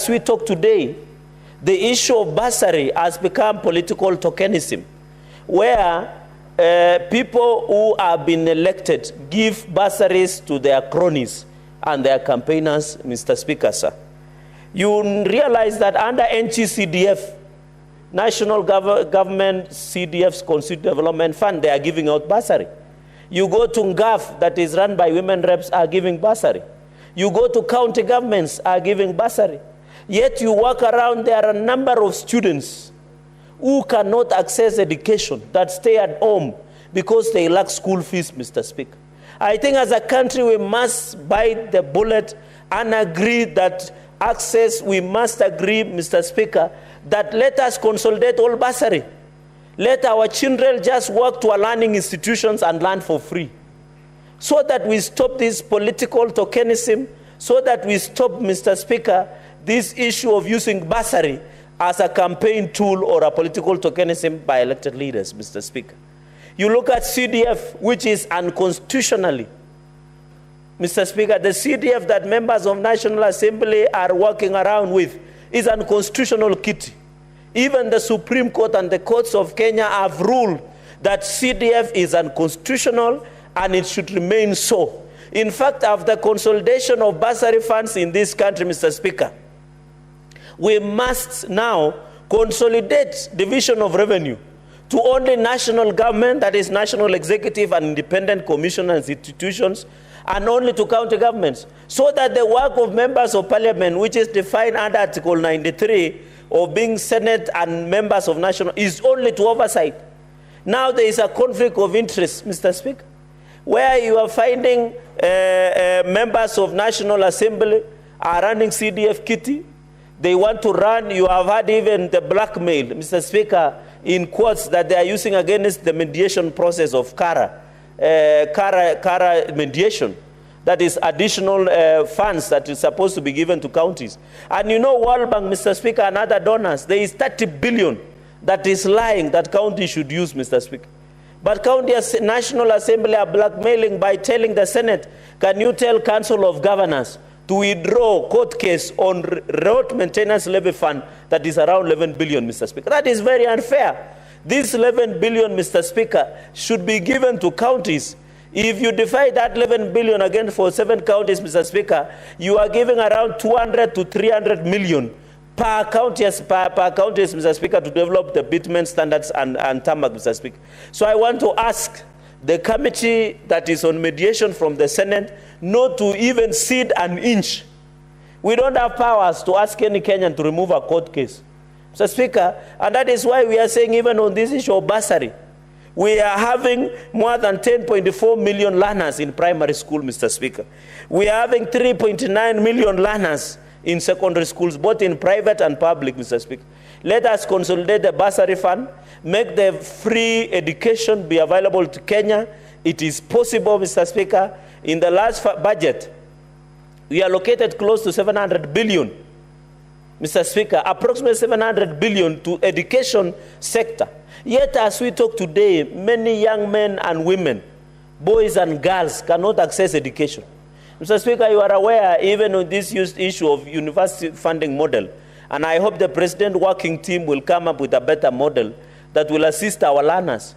As we talk today, the issue of bursary has become political tokenism, where people who have been elected give bursaries to their cronies and their campaigners, Mr. Speaker, sir. You realize that under N.G.C.D.F, National Government CDF's Constitutional Development Fund, they are giving out bursary. You go to N.G.C.D.F that is run by women reps are giving bursary. You go to county governments are giving bursary. Yet you walk around, there are a number of students who cannot access education, that stay at home because they lack school fees, Mr. Speaker. I think as a country we must bite the bullet and agree that access, we must agree, Mr. Speaker, that let us consolidate all bursary. Let our children just walk to our learning institutions and learn for free. So that we stop this political tokenism, so that we stop, Mr. Speaker, this issue of using bursary as a campaign tool or a political tokenism by elected leaders, Mr. Speaker. You look at CDF, which is unconstitutionally, Mr. Speaker, the CDF that members of National Assembly are working around with is unconstitutional kitty. Even the Supreme Court and the courts of Kenya have ruled that CDF is unconstitutional and it should remain so. In fact, after consolidation of bursary funds in this country, Mr. Speaker, we must now consolidate division of revenue to only national government, that is national executive and independent commission and institutions, and only to county governments, so that the work of members of parliament, which is defined under Article 93 of being Senate and members of national, is only to oversight. Now there is a conflict of interest, Mr. Speaker, where you are finding members of National Assembly are running CDF kitty. They want to run, you have had even the blackmail, Mr. Speaker, in quotes that they are using against the mediation process of CARA mediation. That is additional funds that is supposed to be given to counties. And you know, World Bank, Mr. Speaker, and other donors, there is 30 billion that is lying that counties should use, Mr. Speaker. But county National Assembly are blackmailing by telling the Senate, can you tell Council of Governors to withdraw court case on road maintenance levy fund that is around 11 billion, Mr. Speaker. That is very unfair. This 11 billion, Mr. Speaker, should be given to counties. If you divide that 11 billion again for 7 counties, Mr. Speaker, you are giving around 200 to 300 million per county, Mr. Speaker, to develop the bitumen standards and tarmac, Mr. Speaker. So I want to ask the committee that is on mediation from the Senate not to even cede an inch. We don't have powers to ask any Kenyan to remove a court case, Mr. Speaker, and that is why we are saying even on this issue of bursary, we are having more than 10.4 million learners in primary school, Mr. Speaker. We are having 3.9 million learners in secondary schools, both in private and public, Mr. Speaker. Let us consolidate the bursary fund, make the free education be available to Kenya. It is possible, Mr. Speaker. In the last budget, we allocated close to 700 billion, Mr. Speaker, approximately 700 billion to education sector. Yet as we talk today, many young men and women, boys and girls cannot access education. Mr. Speaker, you are aware even on this issue of university funding model, and I hope the President working team will come up with a better model that will assist our learners.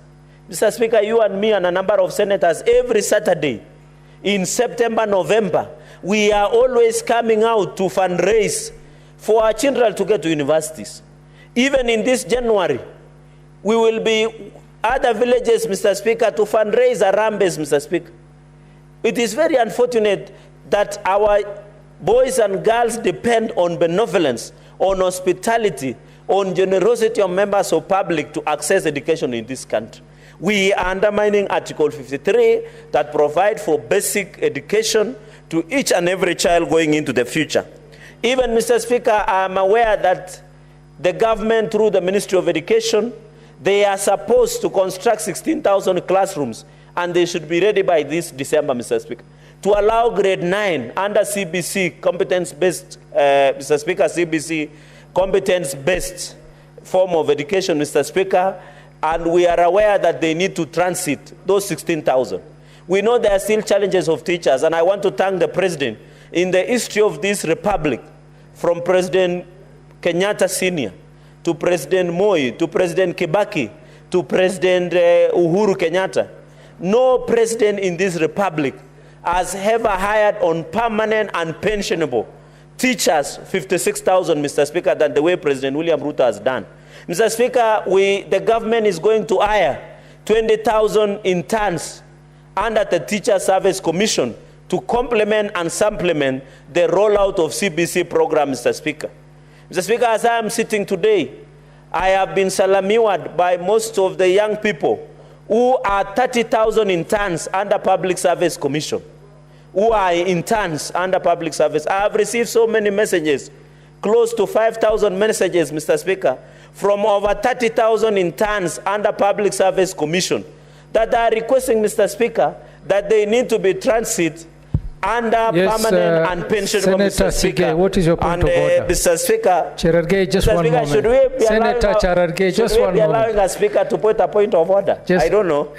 Mr. Speaker, you and me and a number of senators, every Saturday in September, November, we are always coming out to fundraise for our children to get to universities. Even in this January, we will be other villages, Mr. Speaker, to fundraise Arambes, Mr. Speaker. It is very unfortunate that our boys and girls depend on benevolence, on hospitality, on generosity of members of public to access education in this country. We are undermining Article 53 that provides for basic education to each and every child going into the future. Even, Mr. Speaker, I am aware that the government, through the Ministry of Education, they are supposed to construct 16,000 classrooms, and they should be ready by this December, Mr. Speaker, to allow grade 9 under CBC, competence-based, Mr. Speaker, CBC, competence-based form of education, Mr. Speaker, and we are aware that they need to transit those 16,000. We know there are still challenges of teachers, and I want to thank the President. In the history of this republic, from President Kenyatta Sr. to President Moi, to President Kibaki, to President Uhuru Kenyatta. No president in this republic has ever hired on permanent and pensionable teachers 56,000, Mr. Speaker, than the way President William Ruto has done. Mr. Speaker, the government is going to hire 20,000 interns under the Teacher Service Commission to complement and supplement the rollout of CBC program, Mr. Speaker. Mr. Speaker, as I am sitting today, I have been salamiwad by most of the young people who are 30,000 interns under Public Service Commission, who are interns under public service. I have received so many messages, close to 5,000 messages, Mr. Speaker, from over 30,000 interns under Public Service Commission that are requesting, Mr. Speaker, that they need to be transit under permanent and pensionable, Senator Mr. Speaker. Sige, what is your point of order? Mr. Speaker, Cherargei, just Mr. one Speaker, moment. should we be Senator Cherargei, just one allowing moment. a speaker to put a point of order? Just, I don't know.